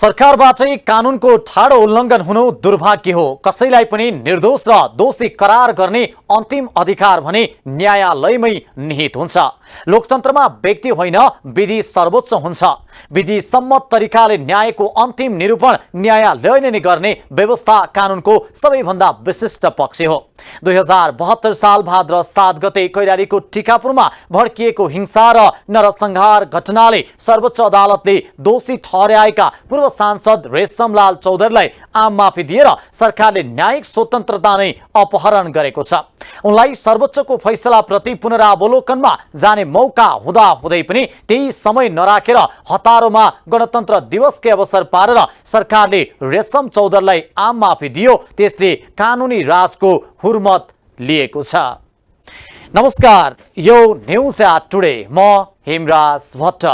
सरकारबाटै कानुनको ठाडो उल्लङ्घन हुनु दुर्भाग्य हो। कसैलाई पनि निर्दोष र दोषी करार गर्ने अन्तिम अधिकार भने न्यायालयमै निहित हुन्छ। लोकतन्त्रमा व्यक्ति होइन, विधि सर्वोच्च हुन्छ। विधि सम्मत तरिकाले न्यायको अन्तिम निरूपण न्यायालयले नै गर्ने व्यवस्था कानुनको सबैभन्दा विशिष्ट पक्ष हो। 2072 साल भाद्र 7 गते कैलालीको टिकापुरमा भड्किएको हिंसा र नरसंहार घटनाले सर्वोच्च अदालतले दोषी ठहर्याएका पूर्व सांसद रेशमलाल चौधरीलाई आम माफी दिएर सरकारले न्यायिक स्वतन्त्रता नै अपहरण गरेको छ। उनलाई सर्वोच्चको फैसलाप्रति पुनरावलोकनमा जाने मौका हुँदा हुँदै पनि त्यही समय नराखेर हतारोमा गणतन्त्र दिवसकै अवसर पारेर सरकारले रेशम चौधरीलाई आम माफी दियो। त्यसले कानुनी राजको हुर्मत लिएको छ। नमस्कार, यो न्यूज टुडे, म हेमराज भट्ट।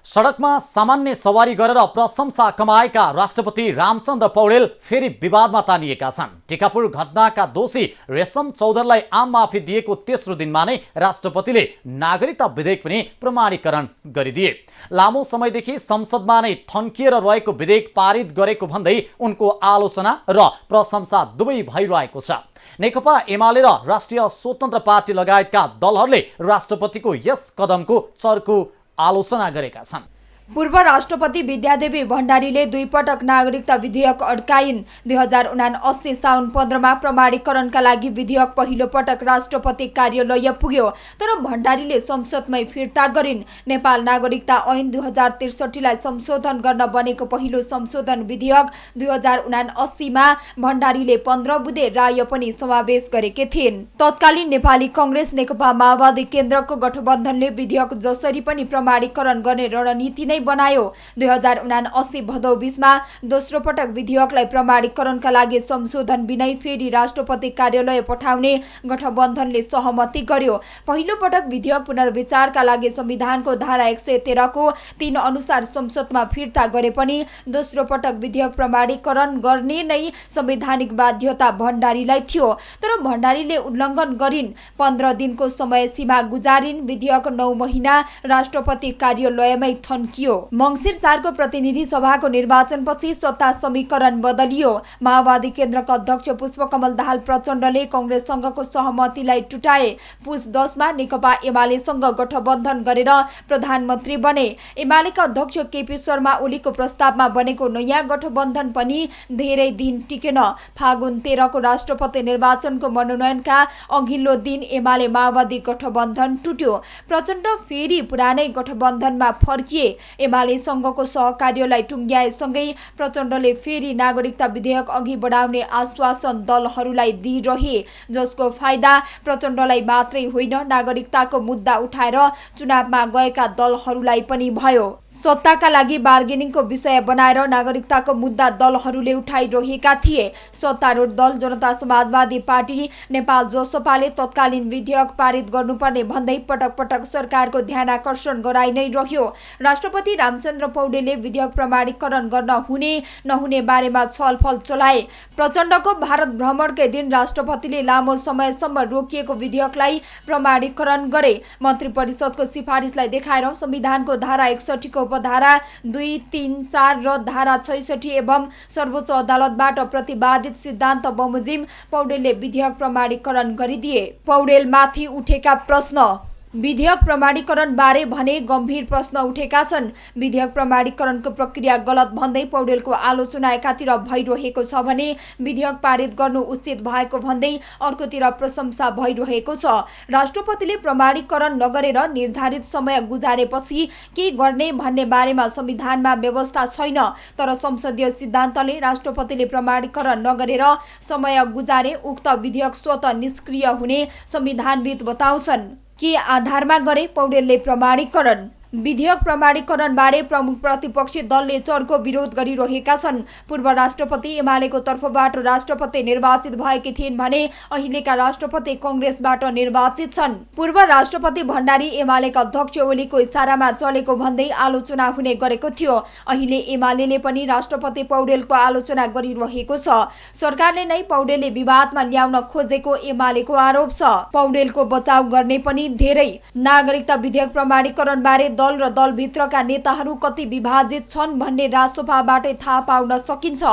सडकमा सामान्य सवारी गरेर प्रशंसा कमाएका राष्ट्रपति रामचन्द्र पौडेल फेरि विवादमा तानिएका छन्। टिकापुर घटनाका दोषी रेशम चौधरीलाई आम माफी दिएको तेस्रो दिनमा नै राष्ट्रपतिले नागरिकता विधेयक पनि प्रमाणीकरण गरिदिए। लामो समयदेखि संसदमा नै थन्किएर रहेको विधेयक पारित गरेको भन्दै उनको आलोचना र प्रशंसा दुवै भइरहेको छ। नेकपा एमाले र राष्ट्रिय स्वतन्त्र पार्टी लगायतका दलहरूले राष्ट्रपतिको यस कदमको चर्को आलोचना गरेका छन्। पूर्व राष्ट्रपति विद्यादेवी भण्डारीले दुई पटक नागरिकता विधेयक अड्काइन्। 2079 साउन 15 मा प्रमाणीकरणका लागि विधेयक पहिलो पटक राष्ट्रपति कार्यालय पुग्यो, तर भण्डारीले संसदमै फिर्ता गरिन्। नेपाल नागरिकता ऐन 2063 लाई संशोधन गर्न बनेको पहिलो संशोधन विधेयक 2079 मा भण्डारीले 15 बुँदे राय पनि समावेश गरेकी थिइन्। तत्कालीन नेपाली कांग्रेस नेकपा माओवादी केन्द्रको गठबन्धनले विधेयक जसरी पनि प्रमाणीकरण गर्ने रणनीति नै बनायो। 2079 भदौ 20 मा दोस्रो पटक विधेयकलाई प्रमाणीकरणका लागि संशोधन बिनै फेरि राष्ट्रपति कार्यालय पठाउने गठबन्धनले सहमति गर्यो। पहिलो पटक विधेयक पुनर्विचारका लागि संविधानको धारा 113 को 3 अनुसार संसदमा फिर्ता गरे पनि दोस्रो पटक विधेयक प्रमाणीकरण गर्ने नै संवैधानिक बाध्यता भण्डारीलाई थियो, तर भण्डारीले उल्लङ्घन गरिन्। 15 दिनको समय सीमा गुजारिन्। विधेयक 9 महिना राष्ट्रपति कार्यालयमै थन्कियो। मंसिर 4 को प्रतिनिधि सभाको निर्वाचनपछि सत्ता समीकरण बदलियो। माओवादी केन्द्रका अध्यक्ष पुष्पकमल दाहाल प्रचण्डले कांग्रेससँगको सहमतिलाई टुटाए। पुस 10 मा नेकपा एमालेसँग गठबन्धन गरेर प्रधानमन्त्री बने। एमालेका अध्यक्ष केपी शर्मा ओलीको प्रस्तावमा बनेको नयाँ गठबन्धन पनि धेरै दिन टिकेन। फागुन 13 को राष्ट्रपति निर्वाचनको मनोनयनका अघिल्लो दिन एमाले माओवादी गठबन्धन टुट्यो। प्रचण्ड फेरि पुरानै गठबन्धनमा फर्किए। एमालेसँगको सहकार्यलाई टुङ्ग्याएसँगै प्रचण्डले फेरि नागरिकता विधेयक अघि बढाउने आश्वासन दलहरूलाई दिइरहे, जसको फाइदा प्रचण्डलाई मात्रै होइन, नागरिकताको मुद्दा उठाएर चुनावमा गएका दलहरूलाई पनि भयो। सत्ताका लागि बार्गेनिङको विषय बनाएर नागरिकताको मुद्दा दलहरूले उठाइरहेका थिए। सत्तारूढ दल जनता समाजवादी पार्टी नेपाल जसपाले तत्कालीन विधेयक पारित गर्नुपर्ने भन्दै पटक पटक सरकारको ध्यानाकर्षण गराइ नै रह्यो। राष्ट्रपति रामचन्द्र पौडेलले विधेयक प्रमाणीकरण गर्न हुने नहुने बारेमा छलफल चलाए। प्रचण्डको भारत भ्रमणकै दिन राष्ट्रपतिले लामो समयसम्म रोकिएको विधेयकलाई प्रमाणीकरण गरे। मन्त्री परिषदको सिफारिसलाई देखाएर संविधानको धारा 61 को उपधारा 2, 3, 4 र धारा 66 एवं सर्वोच्च अदालतबाट प्रतिवादित सिद्धान्त बमोजिम पौडेलले विधेयक प्रमाणीकरण गरिदिए। पौडेलमाथि उठेका प्रश्न। विधेयक प्रमाणीकरण बारे भने गम्भीर प्रश्न उठेका छन्। विधेयक प्रमाणीकरणको प्रक्रिया गलत भन्दै पौडेलको आलोचना एकातिर भइरहेको छ भने विधेयक पारित गर्नु उचित भएको भन्दै अर्कोतिर प्रशंसा भइरहेको छ। राष्ट्रपतिले प्रमाणीकरण नगरेर निर्धारित समय गुजारेपछि के गर्ने भन्ने बारेमा संविधानमा व्यवस्था छैन, तर संसदीय सिद्धान्तले राष्ट्रपतिले प्रमाणीकरण नगरेर समय गुजारे उक्त विधेयक स्वतः निष्क्रिय हुने संविधानविद बताउँछन्। के आधारमा गरे पौडेलले प्रमाणीकरण? विधेयक प्रमाणीकरण बारे प्रमुख प्रतिपक्षी दलले चर्को विरोध गरिरहेका छन्। पूर्व राष्ट्रपति एमालेको तर्फबाट राष्ट्रपति निर्वाचित भएकी थिइन् भने अहिलेका राष्ट्रपति कांग्रेसबाट निर्वाचित छन्। पूर्व राष्ट्रपति भण्डारी एमालेका अध्यक्ष ओलीको इशारामा चलेको भन्दै आलोचना हुने गरेको थियो। अहिले एमालेले पनि राष्ट्रपति पौडेलको आलोचना गरिरहेको छ। सरकारले नै पौडेलले विवादमा ल्याउन खोजेको एमालेको आरोप छ। पौडेलको बचाउ गर्ने पनि धेरै। नागरिकता विधेयक प्रमाणीकरण बारे दल र दलभित्रका नेताहरू कति विभाजित छन् भन्ने रासोपाबाटै थाहा पाउन सकिन्छ।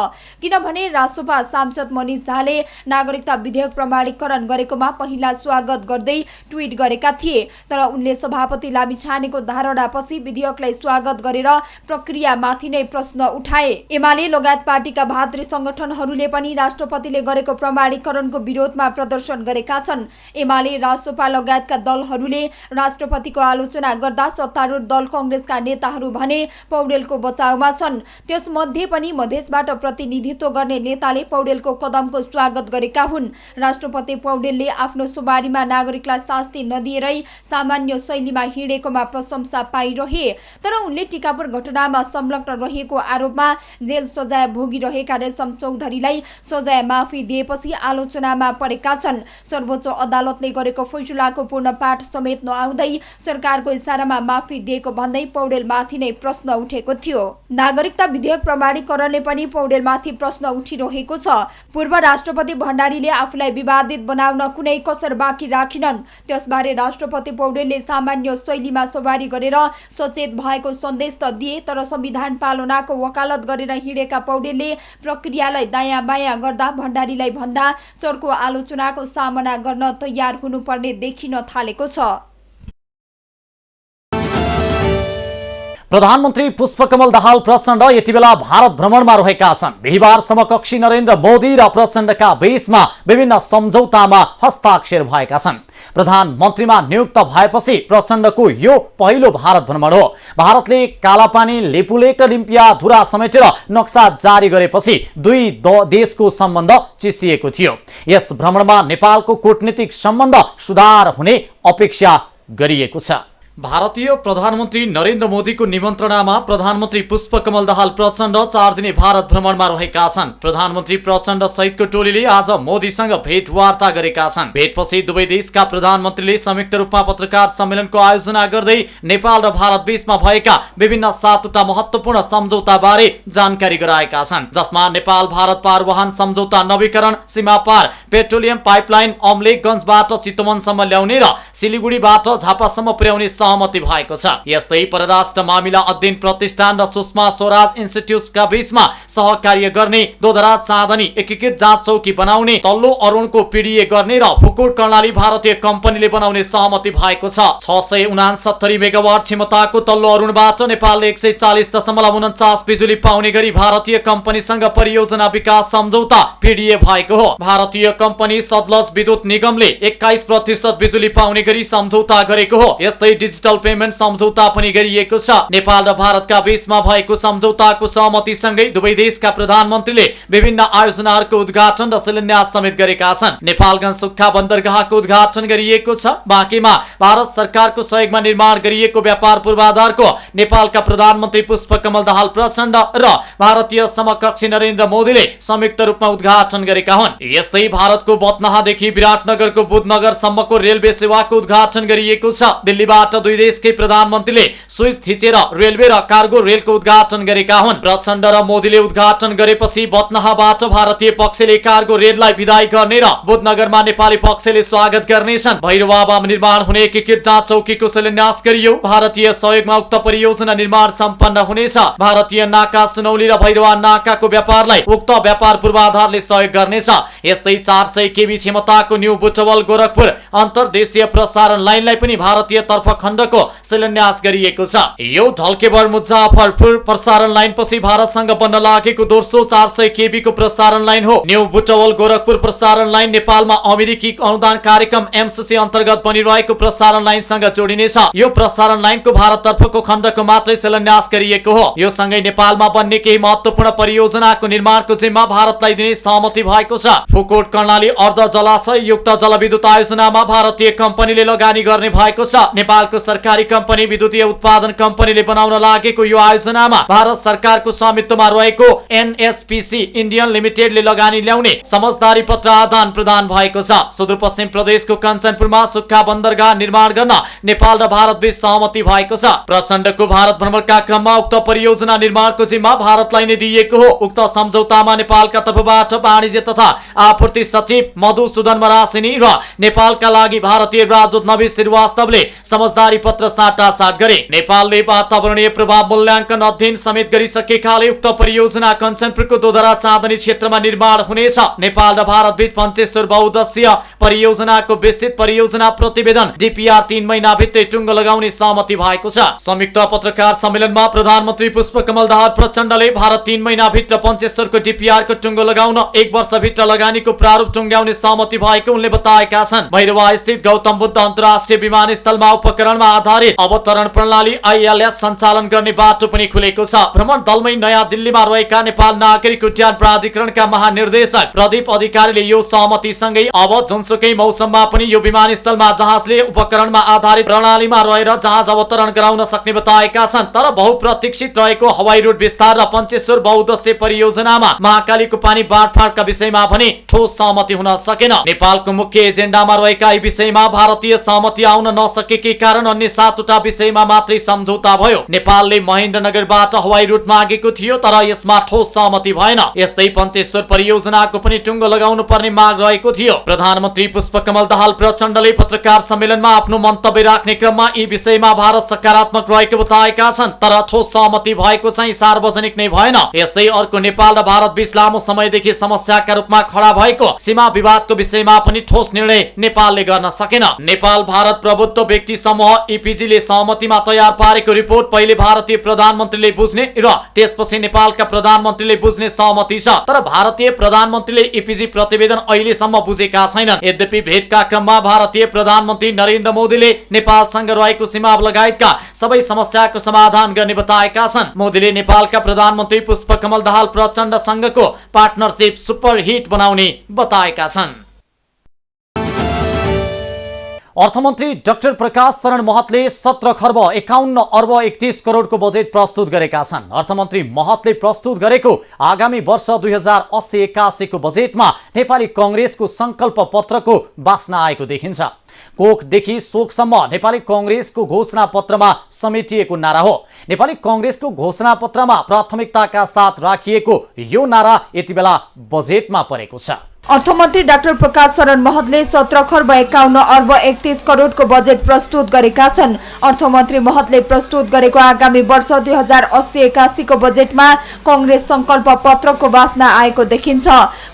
किनभने रासोपा सांसद मनिष झाले नागरिकता विधेयक प्रमाणीकरण गरेकोमा पहिला स्वागत गर्दै ट्विट गरेका थिए, तर उनले सभापति लामिछानेको धारणापछि विधेयकलाई स्वागत गरेर प्रक्रियामाथि नै प्रश्न उठाए। एमाले लगायत पार्टीका भातृ संगठनहरूले पनि राष्ट्रपतिले गरेको प्रमाणीकरणको विरोधमा प्रदर्शन गरेका छन्। एमाले, रासोपा लगायतका दलहरूले राष्ट्रपतिको आलोचना गर्दा सत्तारूढ दल कांग्रेसका नेताहरू भने पौडेलको बचाउमा छन्। त्यसमध्ये पनि मधेसबाट प्रतिनिधित्व गर्ने नेताले पौडेलको कदमको स्वागत गरेका हुन्। राष्ट्रपति पौडेलले आफ्नो सुबारीमा नागरिकलाई शास्ति नदिएरै सामान्य शैलीमा हिँडेकोमा प्रशंसा पाइरहे, तर उनले टिकापुर घटनामा संलग्न रहेको आरोपमा जेल सजाय भोगिरहेका रेशम चौधरीलाई सजाय माफी दिएपछि आलोचनामा परेका छन्। सर्वोच्च अदालतले गरेको फैसलाको पूर्ण पाठ समेत नआउँदै सरकारको इशारामा माफी दिएको भन्दै पौडेलमाथि नै प्रश्न उठेको थियो। नागरिकता विधेयक प्रमाणीकरणले पनि पौडेलमाथि प्रश्न उठिरहेको छ। पूर्व राष्ट्रपति भण्डारीले आफूलाई विवादित बनाउन कुनै कसर बाँकी राखिनन्। त्यसबारे राष्ट्रपति पौडेलले सामान्य शैलीमा सवारी गरेर सचेत भएको सन्देश त दिए, तर संविधान पालनाको वकालत गरेर हिँडेका पौडेलले प्रक्रियालाई दायाँ बायाँ गर्दा भण्डारीलाई भन्दा चर्को आलोचनाको सामना गर्न तयार हुनुपर्ने देखिन थालेको छ। प्रधानमन्त्री पुष्पकमल दाहाल प्रचण्ड यति बेला भारत भ्रमणमा रहेका छन्। बिहिबार समकक्षी नरेन्द्र मोदी र प्रचण्डका बीचमा विभिन्न सम्झौतामा हस्ताक्षर भएका छन्। प्रधानमन्त्रीमा नियुक्त भएपछि प्रचण्डको यो पहिलो भारत भ्रमण हो। भारतले कालापानी, लेपुलेक, लिम्पियाधुरा समेटेर नक्सा जारी गरेपछि दुई देशको सम्बन्ध चिसिएको थियो। यस भ्रमणमा नेपालको कूटनीतिक सम्बन्ध सुधार हुने अपेक्षा गरिएको छ। भारतीय प्रधानमन्त्री नरेन्द्र मोदीको निमन्त्रणामा प्रधानमन्त्री पुष्पकमल दाहाल प्रचण्ड 4 दिने भारत भ्रमणमा रहेका छन्। प्रधानमन्त्री प्रचण्ड सहितको टोलीले आज मोदीसँग भेटवार्ता गरेका छन्। भेटपछि दुवै देशका प्रधानमन्त्रीले संयुक्त रूपमा पत्रकार सम्मेलनको आयोजना गर्दै नेपाल र भारत बीचमा भएका विभिन्न 7वटा महत्त्वपूर्ण सम्झौताबारे जानकारी गराएका छन्, जसमा नेपाल भारत पारवाहन सम्झौता नवीकरण, सीमा पार पेट्रोलियम पाइपलाइन अम्लेखगञ्जबाट चितवनसम्म ल्याउने र सिलिगुडीबाट झापासम्म पुर्याउने सहमति भएको छ। यस्तै परराष्ट्र मामिला अध्ययन प्रतिष्ठान र सुषमा स्वराज इन्स्टिट्युटका बीचमा सहकार्य गर्ने, दोधरा चाँदनी एकीकृत जाँच चौकी बनाउने, तल्लो अरुणको पीडीए गर्ने र फुकुट कर्णाली भारतीय कम्पनीले बनाउने सहमति भएको छ। 669 मेगावाट क्षमताको तल्लो अरुणबाट नेपालले 140.49 बिजुली पाउने गरी भारतीय कम्पनीसँग परियोजना विकास सम्झौता पीडीए भएको हो। भारतीय कम्पनी सदलज विद्युत निगमले 21% बिजुली पाउने गरी सम्झौता गरेको हो। यस्तै डिजिटल पेमेन्ट सम्झौता पनि गरिएको छ। नेपाल र भारतका बीचमा भएको सम्झौताको सहमतिसँगै दुवै देशका प्रधानमन्त्रीले विभिन्न आयोजनाहरूको उद्घाटन र शिलान्यास समेत गरेका छन्। नेपालगञ्ज सुक्खा बन्दरगाहको उद्घाटन गरिएको छ। बाँकीमा भारत सरकारको सहयोगमा निर्माण गरिएको व्यापार पूर्वाधारको नेपालका प्रधानमन्त्री पुष्पकमल दाहाल प्रचण्ड र भारतीय समकक्षी नरेन्द्र मोदीले संयुक्त रूपमा उद्घाटन गरेका हुन्। यस्तै भारतको बतनाहादेखि विराटनगरको बुधनगरसम्मको रेलवे सेवाको उद्घाटन गरिएको छ। दिल्लीबाट दुई देशकै प्रधानमन्त्रीले स्विच थिचेर रेलवे र कार्गो रेलको उद्घाटन गरेका हुन्। प्रचण्ड र मोदीले उद्घाटन गरेपछि बतनाहाबाट भारतीय पक्षले कार्गो रेललाई विदाई गर्ने र बुधनगरमा नेपाली पक्षले स्वागत गर्नेछन्। भैरवामा निर्माण हुने एकीकृत जाँच चौकीको शिलान्यास गरियो। भारतीय सहयोगमा उक्त परियोजना निर्माण सम्पन्न हुनेछ। भारतीय नाका सुनौली र भैरवा नाकाको व्यापारलाई उक्त व्यापार पूर्वाधारले सहयोग गर्नेछ। यस्तै 400 केबी क्षमताको न्यू बुटवल गोरखपुर अन्तर्देशीय प्रसारण लाइनलाई पनि भारतीय तर्फ खण्डको शिलान्यास गरिएको छ। यो ढल्केबर मुजफ्फरपुर प्रसारण लाइनपछि भारतसँग बन्न लागेको दोस्रो 400 केबीको प्रसारण लाइन हो। न्यू बुटवल गोरखपुर प्रसारण लाइन नेपालमा अमेरिकी अनुदान कार्यक्रम एमसीसी अन्तर्गत बनिरहेको प्रसारण लाइनसँग जोडिनेछ। यो प्रसारण लाइनको भारततर्फको खण्डको मात्रै शिलान्यास गरिएको हो। यो सँगै नेपालमा बन्ने केही महत्त्वपूर्ण परियोजनाको निर्माणको जिम्मा भारतलाई दिने सहमति भएको छ। फुकुट कर्णाली अर्ध जलाशय युक्त जलविद्युत आयोजनामा भारतीय कम्पनीले लगानी गर्ने भएको छ। नेपालको सरकारी कम्पनी विद्युतीय उत्पादन कम्पनीले बनाउन लागेको यो आयोजनामा भारत सरकारको स्वामित्वमा रहेको एनएचपीसी इन्डियन लिमिटेडले लगानी ल्याउने समझदारी पत्र आदान प्रदान भएको छ। सुदूरपश्चिम प्रदेशको कञ्चनपुरमा सुक्खा बन्दरगाह निर्माण गर्न नेपाल र भारत बीच सहमति भएको छ। प्रचण्डको भारत भ्रमणका क्रममा उक्त परियोजना निर्माणको जिम्मा भारतलाई नै दिइएको हो। उक्त सम्झौतामा नेपालका तर्फबाट वाणिज्य तथा आपूर्ति सचिव मधुसूदन मरासिनी र नेपालका लागि भारतीय राजदूत नवी श्रीवास्तवले समझदारी पत्र साटासाट गरे। नेपालले वातावरणीय प्रभाव मूल्याङ्कन अध्ययन समेत गरिसकेकाले उक्त परियोजना कञ्चनपुरको दोधरा चाँदनी क्षेत्रमा निर्माण हुनेछ। नेपाल र भारतबीच पञ्चेश्वर बहुउद्देश्यीय परियोजनाको विस्तृत परियोजना प्रतिवेदन DPR 3 महिनाभित्रै टुङ्गो लगाउने सहमति भएको छ। संयुक्त पत्रकार सम्मेलनमा प्रधानमन्त्री पुष्पकमल दाहाल प्रचण्डले भारत 3 महिनाभित्र पञ्चेश्वरको DPR को टुङ्गो लगाउन 1 वर्षभित्र लगानीको प्रारूप टुङ्ग्याउने सहमति भएको उनले बताएका छन्। भैरवा स्थित गौतम बुद्ध अन्तर्राष्ट्रिय विमानस्थलमा उपकरणमा आधारित अवतरण प्रणाली ILS सञ्चालन गर्ने बाटो पनि खुलेको छ। भ्रमण दलमै नयाँ दिल्लीमा रहेका नेपाल नागरिक उड्डयन प्राधिकरणका महानिर्देशक प्रदीप अधिकारीले यो सहमतिसँगै अब जुनसुकै मौसममा पनि यो विमानस्थलमा जहाजले उपकरणमा आधारित प्रणालीमा रहेर जहाज अवतरण गराउन सक्ने बताएका छन्। तर बहुप्रतीक्षित रहेको हवाई रूट विस्तार र पञ्चेश्वर बहुउद्देश्यीय परियोजनामा महाकालीको पानी बाँडफाँडका विषयमा भने ठोस सहमति हुन सकेन। नेपालको मुख्य एजेन्डामा रहेका यी विषयमा भारतीय सहमति आउन नसकेकै कारण अन्य 7वटा विषयमा मात्रै सम्झौता भयो। नेपालले महेन्द्रनगरबाट हवाई रूट मागेको थियो तर यसमा ठोस सहमति भएन। यस्तै पञ्चेश्वर परियोजनाको पनि टुङ्गो लगाउनु पर्ने माग रहेको थियो। प्रधानमन्त्री पुष्पकमल दाहाल प्रचण्डले पत्रकार सम्मेलनमा आफ्नो मन्तव्य राख्ने क्रममा यी विषयमा भारत सकारात्मक रहेको बताएका छन् तर ठोस सहमति भएको चाहिँ सार्वजनिक नै भएन। यस्तै अर्को नेपाल र भारत बीच लामो समयदेखि समस्याका रूपमा खडा भएको सीमा विवादको विषयमा पनि ठोस निर्णय नेपालले गर्न सकेन। नेपाल भारत प्रभुत्व व्यक्ति समूह EPG ले सहमतिमा तयार पारेको रिपोर्ट पहिले भारतीय प्रधानमन्त्रीले बुझ्ने र त्यसपछि नेपालका प्रधानमन्त्रीले बुझ्ने सहमति छ। तर भारतीय प्रधानमन्त्रीले EPG प्रतिवेदन अहिलेसम्म बुझेका छैनन्। यद्यपि भेटका क्रममा भारतीय प्रधानमन्त्री नरेन्द्र मोदीले नेपालसँग रहेको सीमा लगायतका सबै समस्याको समाधान गर्ने बताएका छन्। मोदीले नेपालका प्रधानमन्त्री पुष्पकमल दाहाल प्रचण्डसँगको पार्टनरशिप सुपरहिट बनाउने बताएका छन्। अर्थमन्त्री डाक्टर प्रकाश शरण महतले 17 खर्ब 51 अर्ब 31 करोडको बजेट प्रस्तुत गरेका छन्। अर्थमन्त्री महतले प्रस्तुत गरेको आगामी वर्ष 2080-81 को बजेटमा नेपाली कांग्रेसको संकल्प पत्रको वासना आएको देखिन्छ। कोखदेखि शोकसम्म नेपाली कांग्रेसको घोषणा पत्रमा समेटिएको नारा हो। नेपाली कांग्रेसको घोषणा पत्रमा प्राथमिकताका साथ राखिएको यो नारा यति बेला बजेटमा परेको छ। अर्थमन्त्री डाक्टर प्रकाश शरण महतले 17 खर्ब 51 अर्ब 31 करोडको बजेट प्रस्तुत गरेका छन्। अर्थमन्त्री महतले प्रस्तुत गरेको आगामी वर्ष 2080-81 को बजेटमा कांग्रेस संकल्प पत्रको वासना आएको देखिन्छ।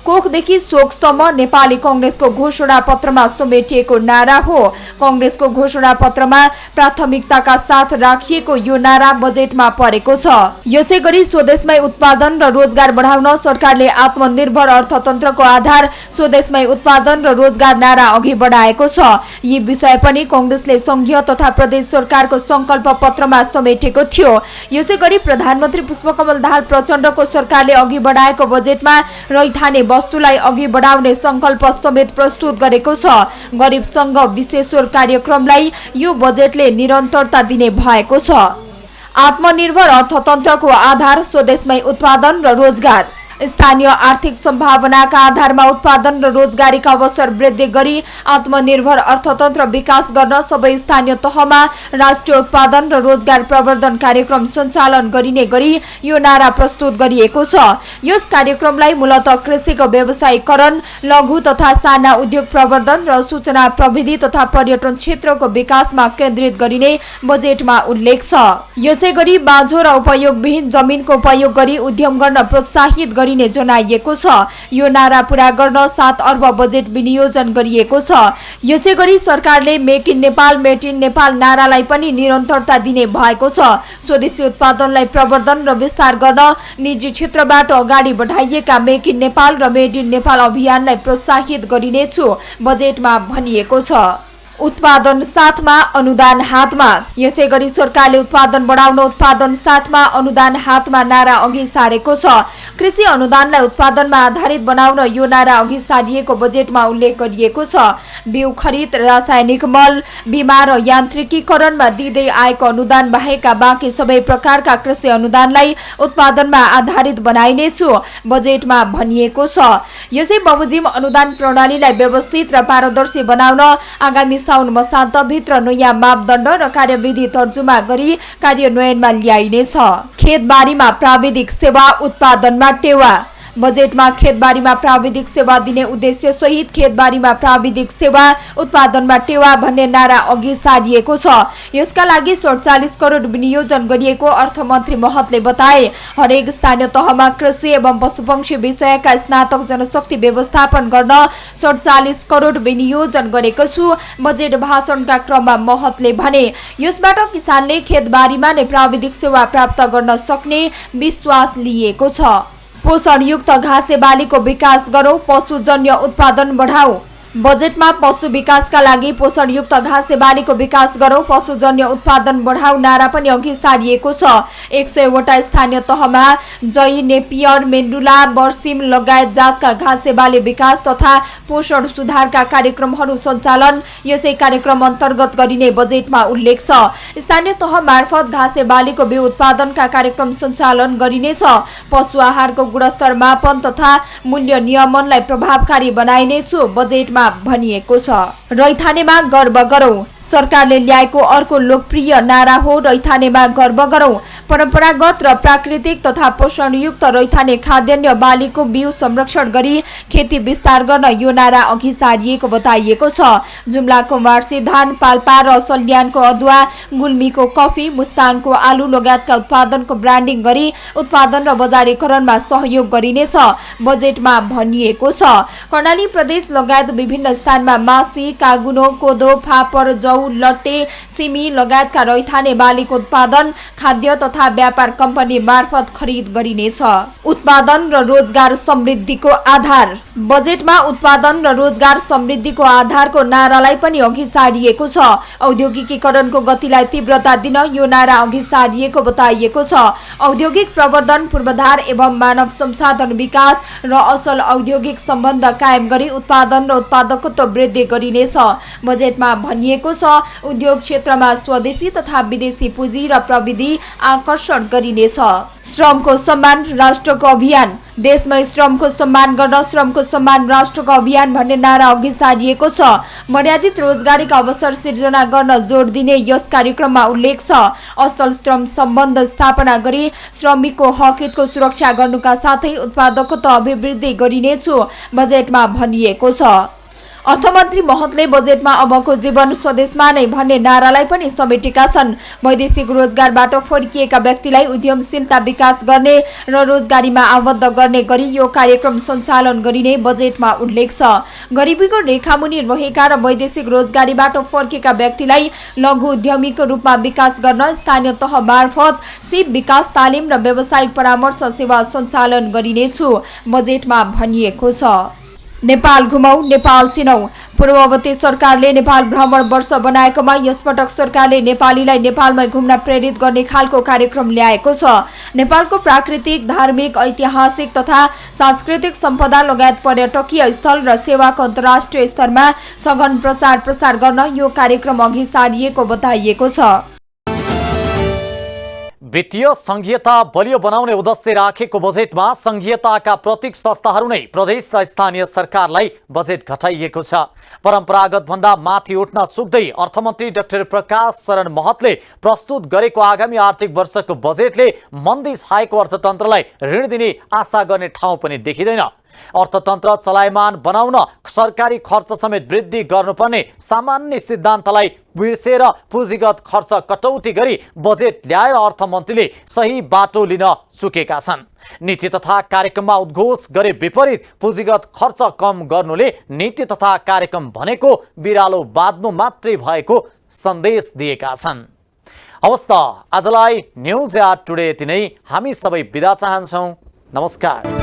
कोखदेखि शोकसम्म नेपाली कांग्रेसको घोषणा पत्रमा समेटिएको नारा हो। कांग्रेसको घोषणा पत्रमा प्राथमिकताका साथ राखिएको यो नारा बजेटमा परेको छ। यसैगरी स्वदेशमै उत्पादन र रोजगार बढाउन सरकारले आत्मनिर्भर अर्थतन्त्रको आधार स्वदेशमै उत्पादन र रोजगार नारा अघि बढाएको छ। यी विषय पनि कांग्रेसले संघीय तथा प्रदेश सरकारको संकल्प पत्रमा समेटेको थियो। यसैगरी प्रधानमन्त्री पुष्पकमल दाहाल प्रचण्डको सरकारले अघि बढाएको बजेटमा रैथाने वस्तुलाई अघि बढाउने संकल्प समेत प्रस्तुत गरेको छ। गरिबसँग विशेषवर कार्यक्रमलाई यो बजेटले निरन्तरता दिने भएको छ। आत्मनिर्भर अर्थतन्त्रको आधार स्वदेशमै उत्पादन र रोजगार। स्थानीय आर्थिक सम्भावनाका आधारमा उत्पादन र रोजगारीका अवसर वृद्धि गरी आत्मनिर्भर अर्थतन्त्र विकास गर्न सबै स्थानीय तहमा राष्ट्रिय उत्पादन र रोजगार प्रवर्धन कार्यक्रम सञ्चालन गरिने गरी यो नारा प्रस्तुत गरिएको छ। यस कार्यक्रमलाई मूलतः कृषिको व्यवसायीकरण, लघु तथा साना उद्योग प्रवर्धन र सूचना प्रविधि तथा पर्यटन क्षेत्रको विकासमा केन्द्रित गरिने बजेटमा उल्लेख छ। यसैगरी बाँझो र उपयोगविहीन जमिनको उपयोग गरी उद्यम गर्न प्रोत्साहित गरिने जनाइएको छ। यो नारा पूरा गर्न 7 अर्ब बजेट विनियोजन गरिएको छ। यसैगरी सरकारले make in Nepal made in Nepal नारालाई पनि निरन्तरता दिने भएको छ। स्वदेशी उत्पादनलाई प्रवर्धन र विस्तार गर्न निजी क्षेत्रबाट अगाडि बढाइएका मेक इन नेपाल र मेड इन नेपाल अभियानलाई प्रोत्साहित गरिनेछु बजेटमा भनिएको छ। उत्पादन साथमा अनुदान हातमा। यसैगरी सरकारले उत्पादन बढाउन उत्पादन साथमा अनुदान हातमा नारा अघि सारेको छ। कृषि अनुदानलाई उत्पादनमा आधारित बनाउन यो नारा अघि सारिएको बजेटमा उल्लेख गरिएको छ। बिउ खरिद, रासायनिक मल, बिमा र यान्त्रिकीकरणमा दिँदै आएको अनुदान बाहेकका बाँकी सबै प्रकारका कृषि अनुदानलाई उत्पादनमा आधारित बनाइनेछु बजेटमा भनिएको छ। यसै बमोजिम अनुदान प्रणालीलाई व्यवस्थित र पारदर्शी बनाउन आगामी साउन मसान्तभित्र नयाँ मापदण्ड र कार्यविधि तर्जुमा गरी कार्यान्वयनमा ल्याइनेछ। खेतबारीमा प्राविधिक सेवा, उत्पादनमा टेवा। बजेटमा खेतबारीमा प्राविधिक सेवा दिने उद्देश्य सहित खेतबारीमा प्राविधिक सेवा उत्पादनमा टेवा भन्ने नारा अघि सारिएको छ। यसका लागि 47 करोड विनियोजन गरिएको अर्थमन्त्री महतले बताए। हरेक स्थानीय तहमा कृषि एवं पशुपक्षी विषयका स्नातक जनशक्ति व्यवस्थापन गर्न 47 करोड विनियोजन गरेको छु। बजेट भाषणका क्रममा महतले भने यसबाट किसानले खेतबारीमा नै प्राविधिक सेवा प्राप्त गर्न सक्ने विश्वास लिएको छ। पोषणयुक्त घाँसे बालीको विकास गरौं, पशुजन्य उत्पादन बढाऊ। बजेटमा पशु विकासका लागि पोषणयुक्त घाँसे बालीको विकास गरौं, पशुजन्य उत्पादन बढाऊ नारा पनि अघि सारिएको छ। 100 वटा स्थानीय तहमा जई, नेपियर, मेन्डुला, बर्सिम लगायत जातका घाँसे बाली विकास तथा पोषण सुधारका कार्यक्रमहरू सञ्चालन यसै कार्यक्रम अन्तर्गत गरिने बजेटमा उल्लेख छ। स्थानीय तह मार्फत घाँसे बालीको बिउ उत्पादनका कार्यक्रम सञ्चालन गरिनेछ। पशु आहारको गुणस्तर मापन तथा मूल्य नियमनलाई प्रभावकारी बनाइनेछ बजेटमा भनिएको छ। रैथानेमा गर्व गरौं सरकारले ल्याएको अर्को लोकप्रिय नारा हो रैथानेमा गर्व गरौं। परम्परागत र प्राकृतिक तथा पोषणयुक्त रैथाने खाद्यान्न बालीको बिउ संरक्षण गरी खेती विस्तार गर्न यो नारा अघि सारिएको बताइएको छ। जुम्लाको मार्सी धान, पाल्पा र सल्यानको अदुवा, गुल्मीको कफी, मुस्ताङको आलु लगायतका उत्पादनको ब्रान्डिङ गरी उत्पादन र बजारीकरणमा सहयोग गरिनेछ बजेटमा भनिएको छ। कर्णाली प्रदेश लगायत विभिन्न स्थानमा मासी, कागुनो, कोदो, फापर, जौ, लट्टे, सिमी लगायतका रैथाने बालीको उत्पादन खाद्य तथा व्यापार कम्पनी मार्फत खरिद गरिनेछ। उत्पादन र रोजगार समृद्धिको आधार। बजेटमा उत्पादन र रोजगार समृद्धिको आधारको नारालाई पनि अघि सारिएको छ। औद्योगिकीकरणको गतिलाई तीव्रता दिन यो नारा अघि सारिएको बताइएको छ। औद्योगिक प्रवर्धन, पूर्वाधार एवं मानव संसाधन विकास र असल औद्योगिक सम्बन्ध कायम गरी उत्पादन र उत्पादकत्व वृद्धि गरिनेछ बजेटमा भनिएको छ। उद्योग क्षेत्रमा स्वदेशी तथा विदेशी पुँजी र प्रविधि आकर्षण गरिनेछ। श्रमको सम्मान राष्ट्रको अभियान। देशमै श्रमको सम्मान गर्न श्रमको सम्मान राष्ट्रको अभियान भन्ने नारा अघि सारिएको छ। मर्यादित रोजगारीका अवसर सिर्जना गर्न जोड दिने यस कार्यक्रममा उल्लेख छ। असल श्रम सम्बन्ध स्थापना गरी श्रमिकको हक हितको सुरक्षा गर्नुका साथै उत्पादकत्व अभिवृद्धि गरिनेछ बजेटमा भनिएको छ। अर्थमन्त्री महतले बजेटमा अबको जीवन स्वदेशमा नै भन्ने नारालाई पनि समेटेका छन्। वैदेशिक रोजगारबाट फर्किएका व्यक्तिलाई उद्यमशीलता विकास गर्ने र रोजगारीमा आबद्ध गर्ने गरी यो कार्यक्रम सञ्चालन गरिने बजेटमा उल्लेख छ। गरिबीको रेखामुनि रहेका र वैदेशिक रोजगारीबाट फर्केका व्यक्तिलाई लघु उद्यमीको रूपमा विकास गर्न स्थानीय तह मार्फत सिप विकास तालिम र व्यावसायिक परामर्श सेवा सञ्चालन गरिनेछ बजेटमा भनिएको छ। नेपाल घुमौ, नेपाल चिनौ। पूर्ववर्ती सरकारले नेपाल भ्रमण वर्ष बनाएकोमा यसपटक सरकारले नेपालीलाई नेपालमै घुम्न प्रेरित गर्ने खालको कार्यक्रम ल्याएको छ। नेपालको प्राकृतिक, धार्मिक, ऐतिहासिक तथा सांस्कृतिक सम्पदा लगायत पर्यटकीय स्थल र सेवाको अन्तर्राष्ट्रिय स्तरमा सघन प्रचार प्रसार गर्न यो कार्यक्रम अघि सारिएको बताइएको छ। वित्तीय संघीयता बलियो बनाउने उद्देश्य राखेको बजेटमा संघीयताका प्रतीक संस्थाहरू नै प्रदेश र स्थानीय सरकारलाई बजेट घटाइएको छ। परम्परागत भन्दा माथि उठ्न सुक्दै अर्थमन्त्री डाक्टर प्रकाश शरण महतले प्रस्तुत गरेको आगामी आर्थिक वर्षको बजेटले मन्दी छाएको अर्थतन्त्रलाई ऋण दिने आशा गर्ने ठाउँ पनि देखिँदैन। अर्थतन्त्र चलायमान बनाउन सरकारी खर्च समेत वृद्धि गर्नुपर्ने सामान्य सिद्धान्तलाई बिर्सेर पुँजीगत खर्च कटौती गरी बजेट ल्याएर अर्थमन्त्रीले सही बाटो लिन चुकेका छन्। नीति तथा कार्यक्रममा उद्घोष गरे विपरीत पुँजीगत खर्च कम गर्नुले नीति तथा कार्यक्रम भनेको बिरालो बाँध्नु मात्रै भएको सन्देश दिएका छन्। हवस् त आजलाई न्युज एट टुडे यति नै। हामी सबै बिदा चाहन्छौँ। नमस्कार।